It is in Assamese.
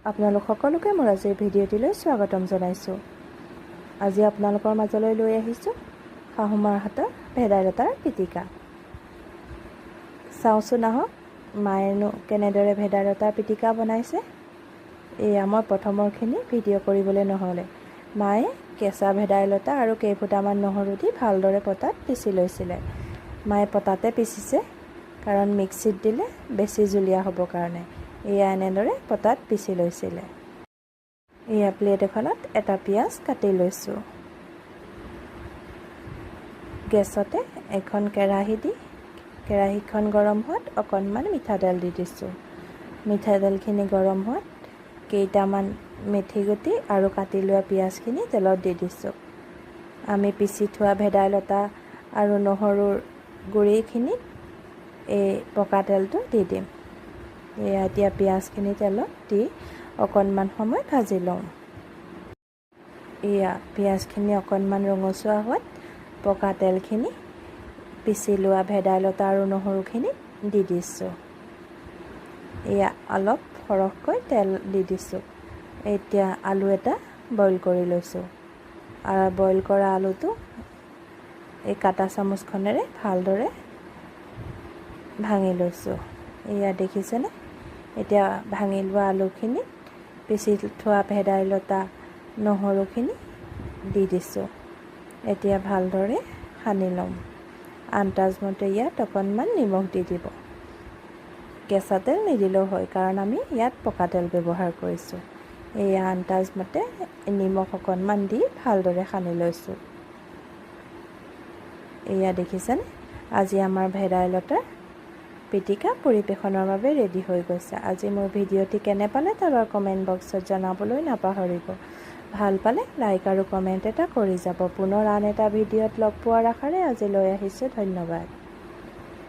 আপোনালোক সকলোকে মোৰ আজিৰ ভিডিঅ'টিলৈ স্বাগতম জনাইছোঁ। আজি আপোনালোকৰ মাজলৈ লৈ আহিছোঁ শাহুমাৰ হাতৰ ভেদাইলতাৰ পিটিকা। চাওঁচোন আহক মায়েনো কেনেদৰে ভেদাইলতাৰ পিটিকা বনাইছে। এয়া মই প্ৰথমৰখিনি ভিডিঅ' কৰিবলৈ নহ'লে মায়ে কেঁচা ভেদাইলতা আৰু কেইফুটামান নহৰু দি ভালদৰে পটাত পিচি লৈছিলে। মায়ে পটাতে পিচিছে কাৰণ মিক্সিত দিলে বেছি জুলীয়া হ'ব কাৰণে এয়া এনেদৰে পটাত পিচি লৈছিলে। এয়া প্লেট এখনত এটা পিঁয়াজ কাটি লৈছোঁ। গেছতে এখন কেৰাহী দি কেৰাহীখন গৰম হোৱাত অকণমান মিঠাতেল দি দিছোঁ। মিঠাতেলখিনি গৰম হোৱাত কেইটামান মেথি গুটি আৰু কাটি লোৱা পিঁয়াজখিনি তেলত দি দিছোঁ। আমি পিচি থোৱা ভেদাইলতা আৰু নহৰুৰ গুড়িখিনিত এই পকা তেলটো দি দিম। এয়া এতিয়া পিঁয়াজখিনি তেলত দি অকণমান সময় ভাজি লওঁ। এয়া পিঁয়াজখিনি অকণমান ৰঙচুৱা হোৱাত পকা তেলখিনি পিচি লোৱা ভেদাইলতা আৰু নহৰুখিনি দি দিছোঁ। এয়া অলপ সৰহকৈ তেল দি দিছোঁ। এতিয়া আলু এটা বইল কৰি লৈছোঁ আৰু বইল কৰা আলুটো এই কাটা চামুচখনেৰে ভালদৰে ভাঙি লৈছোঁ। এয়া দেখিছেনে? এতিয়া ভাঙি লোৱা আলুখিনিত পিচি থোৱা ভেদাইলতা নহৰুখিনি দি দিছোঁ। এতিয়া ভালদৰে সানি ল'ম। আন্দাজমতে ইয়াত অকণমান নিমখ দি দিব। কেঁচা তেল নিদিলেও হয় কাৰণ আমি ইয়াত পকা তেল ব্যৱহাৰ কৰিছোঁ। এয়া আন্দাজমতে নিমখ অকণমান দি ভালদৰে সানি লৈছোঁ। এয়া দেখিছেনে? আজি আমাৰ ভেদাইলতাৰ পিটিকা পৰিৱেশনৰ বাবে ৰেডি হৈ গৈছে। আজি মোৰ ভিডিঅ'টি কেনে পালে তলৰ কমেণ্ট বক্সত জনাবলৈ নাপাহৰিব। ভাল পালে লাইক আৰু কমেণ্ট এটা কৰি যাব। পুনৰ আন এটা ভিডিঅ'ত লগ পোৱাৰ আশাৰে আজি লৈ আহিছোঁ। ধন্যবাদ।